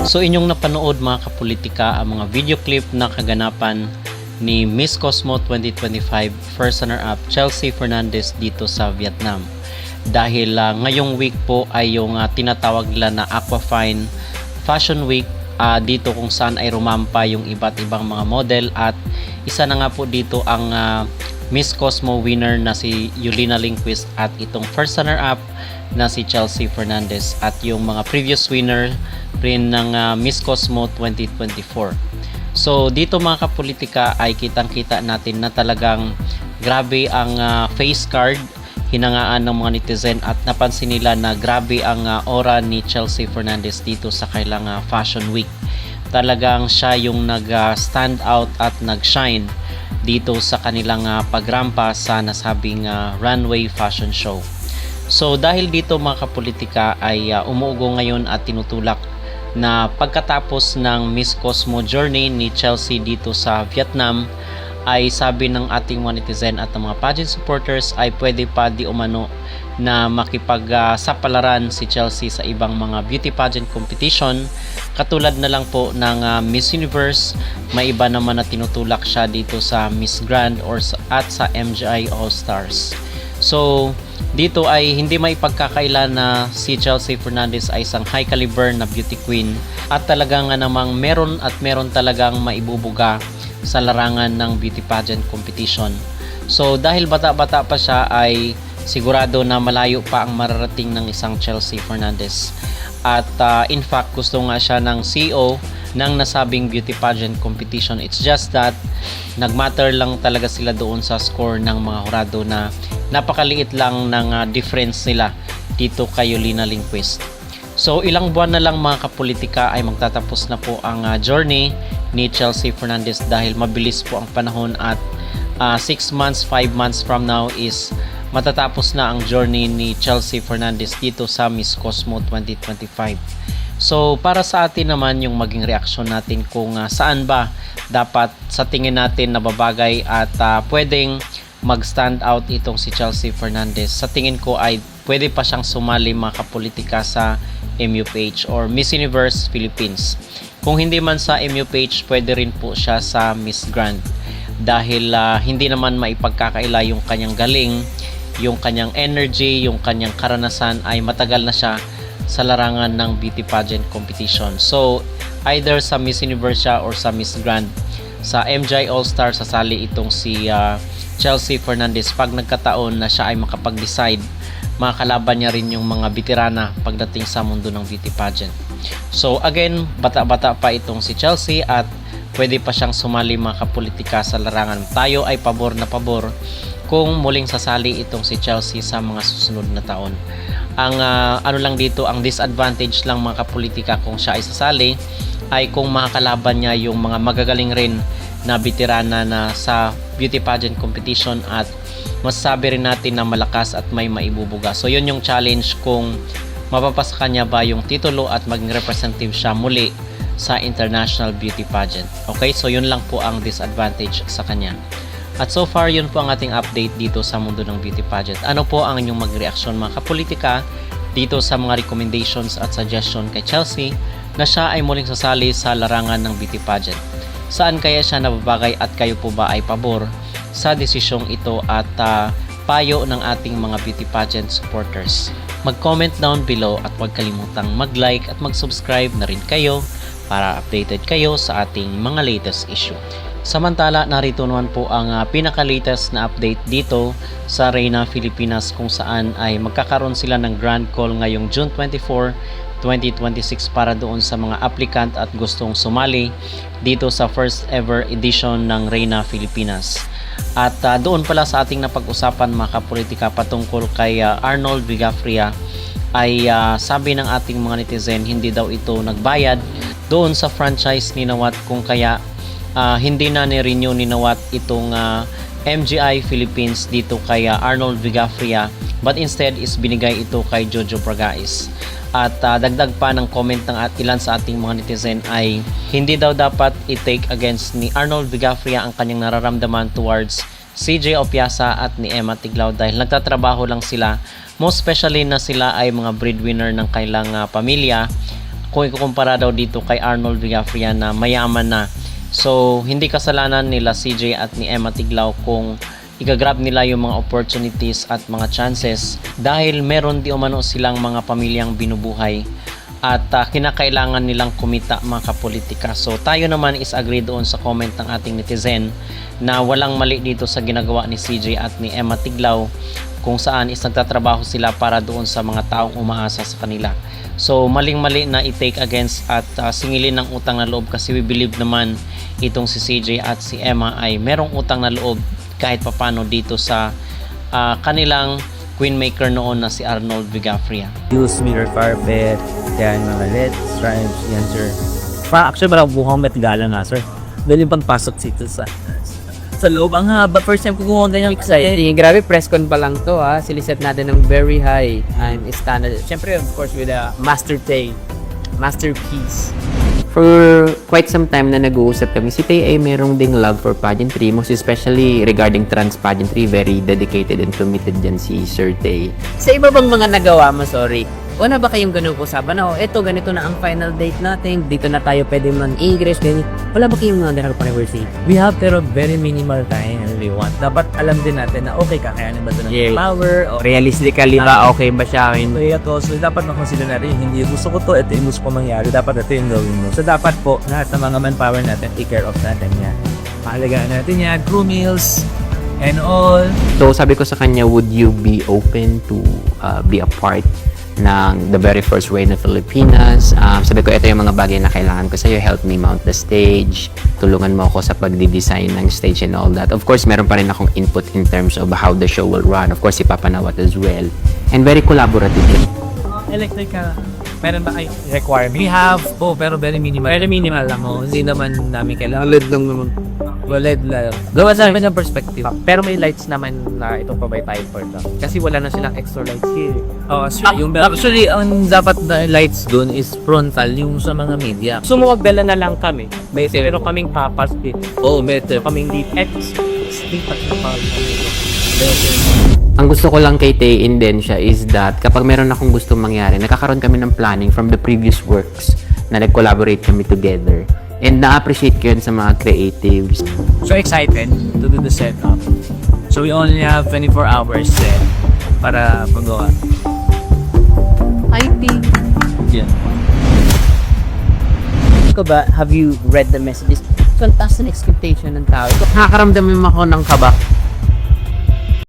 So inyong napanood mga kapolitika ang mga video clip na kaganapan ni Miss Cosmo 2025 first runner-up Chelsea Fernandez dito sa Vietnam. Dahil ngayong week po ay yung tinatawag nila na Aquafine Fashion Week dito kung saan ay rumampa yung iba't ibang mga model at isa na nga po dito ang Miss Cosmo winner na si Yulina Lindquist at itong first runner-up na si Chelsea Fernandez at yung mga previous winner rin ng Miss Cosmo 2024. So dito mga kapolitika ay kitang-kita natin na talagang grabe ang face card hinangaan ng mga netizen at napansin nila na grabe ang aura ni Chelsea Fernandez dito sa kailang Fashion Week. Talagang siya yung nag-stand out at nag-shine dito sa kanilang pagrampa sa nasabing runway fashion show. So dahil dito mga kapolitika ay umuugo ngayon at tinutulak na pagkatapos ng Miss Cosmo journey ni Chelsea dito sa Vietnam ay sabi ng ating mga netizen at ng mga pageant supporters ay pwede pa di umano na makipagsapalaran si Chelsea sa ibang mga beauty pageant competition katulad na lang po ng Miss Universe. May iba naman na tinutulak siya dito sa Miss Grand at sa MGI All Stars. So dito ay hindi may pagkakaila na si Chelsea Fernandez ay isang high caliber na beauty queen at talagang namang meron talagang maibubuga sa larangan ng beauty pageant competition. So dahil bata-bata pa siya ay sigurado na malayo pa ang mararating ng isang Chelsea Fernandez. At in fact gusto nga siya ng CEO ng nasabing beauty pageant competition. It's just that nagmatter lang talaga sila doon sa score ng mga hurado na napakaliit lang ng difference nila dito kay Yulina Lindquist. So ilang buwan na lang mga kapolitika ay magtatapos na po ang journey ni Chelsea Fernandez dahil mabilis po ang panahon at 6 months, 5 months from now is matatapos na ang journey ni Chelsea Fernandez dito sa Miss Cosmo 2025. So para sa atin naman yung maging reaksyon natin kung saan ba dapat sa tingin natin na babagay at pwedeng mag-stand out itong si Chelsea Fernandez. Sa tingin ko ay pwede pa siyang sumali mga kapolitika sa MUPH or Miss Universe Philippines. Kung hindi man sa MUPH, pwede rin po siya sa Miss Grand dahil hindi naman maipagkakaila yung kanyang galing, yung kanyang energy, yung kanyang karanasan ay matagal na siya sa larangan ng beauty pageant competition. So either sa Miss Universe siya or sa Miss Grand. Sa MGI All Star sasali itong si Chelsea Fernandez pag nagkataon na siya ay makapag-decide. Makakalaban niya rin yung mga veterana pagdating sa mundo ng beauty pageant. So again, bata-bata pa itong si Chelsea at pwede pa siyang sumali mga kapolitika sa larangan. Tayo ay pabor na pabor kung muling sasali itong si Chelsea sa mga susunod na taon. Ang ano lang dito, ang disadvantage lang mga kapolitika kung siya ay sasali ay kung makakalaban niya yung mga magagaling rin na veterana na sa beauty pageant competition at masasabi rin natin na malakas at may maibubuga. So yun yung challenge kung mapapasa kanya ba yung titulo at maging representative siya muli sa international beauty pageant. Okay, so yun lang po ang disadvantage sa kanya. At so far yun po ang ating update dito sa mundo ng beauty pageant. Ano po ang inyong magreaksyon mga kapolitika dito sa mga recommendations at suggestion kay Chelsea na siya ay muling sasali sa larangan ng beauty pageant? Saan kaya siya nababagay at kayo po ba ay pabor sa desisyong ito at payo ng ating mga beauty pageant supporters? Mag-comment down below at huwag kalimutang mag-like at mag-subscribe na rin kayo para updated kayo sa ating mga latest issue. Samantala, narito naman po ang pinaka-latest na update dito sa Reina Filipinas kung saan ay magkakaroon sila ng grand call ngayong June 24, 2026 para doon sa mga applicant at gustong sumali dito sa first ever edition ng Reina Filipinas. At doon pala sa ating napag-usapan mga kapolitika patungkol kay Arnold Vigafria ay sabi ng ating mga netizen hindi daw ito nagbayad doon sa franchise ni Nawat kung kaya hindi na ni-renew ni Nawat itong MGI Philippines dito kay Arnold Vigafria but instead is binigay ito kay Jojo Bragais. At dagdag pa ng comment ng ilan sa ating mga netizen ay hindi daw dapat i-take against ni Arnold Vigafria ang kanyang nararamdaman towards CJ Opiasa at ni Emma Tiglao dahil nagtatrabaho lang sila, most especially na sila ay mga breadwinner ng kailang pamilya kung ikukumpara daw dito kay Arnold Vigafria na mayaman na. So hindi kasalanan nila CJ at ni Emma Tiglao kung igagrab nila yung mga opportunities at mga chances dahil meron di umano silang mga pamilyang binubuhay at kinakailangan nilang kumita mga kapolitika. So tayo naman is agree doon sa comment ng ating netizen na walang mali dito sa ginagawa ni CJ at ni Emma Tiglao kung saan is nagtatrabaho sila para doon sa mga taong umaasa sa kanila. So maling-mali na i-take against at singilin ng utang na loob kasi we believe naman itong si CJ at si Emma ay merong utang na loob kahit papano dito sa kanilang queenmaker noon na si Arnold Vigafria. Use mirror carpet, yan mga LED stripes, yan sir. Actually parang bukhang Met Gala nga sir. Dahil yung pagpasok dito sa loob. Ang haba, first time ko gumawa ganyan excited. Grabe, press con pa lang to ha. Siliset natin ng very high and standard. Siyempre, of course, with a masterpiece. For quite some time na nag-uusap kami, si Tay ay merong ding love for pageantry, most especially regarding trans pageantry, very dedicated and committed dyan si Sir Tay. Sa iba bang mga nagawa mo, sorry, wala ba kayong ganun usapan na, eto, ganito na ang final date natin, dito na tayo pwede man-ingress, ganyan. Wala ba kayong mga controversy? We have pero very minimal time and we want. Dapat alam din natin na okay, kakayanin ba ito ng power? O Realistically ba, okay ba siya? kaya to, so dapat makonsider natin hindi gusto ko to, ito yung gusto ko mangyari, dapat ito yung gawin mo. So dapat po, lahat ng mga manpower natin, take care of natin yan. Mahalagaan natin yan, crew meals, and all. So sabi ko sa kanya, would you be open to be a part ng the very first Reign of Filipinas? Sabi ko, ito yung mga bagay na kailangan ko sa'yo. Help me mount the stage. Tulungan mo ako sa pagdi-design ng stage and all that. Of course, meron pa rin akong input in terms of how the show will run. Of course, si Papa Nawat as well. And very collaborative. Electric meron ba kayo requirement? We have, pero very minimal. Very minimal lang, hindi naman namin kailangan. LED lang naman. LED lang. Gawa sa amin ng perspective. Pero may lights naman na itong pabay tayo for them. Kasi wala na silang extra lights here. Actually, ang dapat na lights dun is frontal, yung sa mga media. So magdala na lang kami. Pero kaming papas dito. Better. Kaming dito. Ang gusto ko lang kay Tay din siya is that kapag meron akong gustong mangyari, nakakaroon kami ng planning from the previous works na nag-collaborate kami together. And na-appreciate ko yun sa mga creatives. So excited to do the setup. So we only have 24 hours then para magawa. I think. Yeah. Ko ba, have you read the messages? Fantastic expectation ng tao. Nakakaramdam ako ng kaba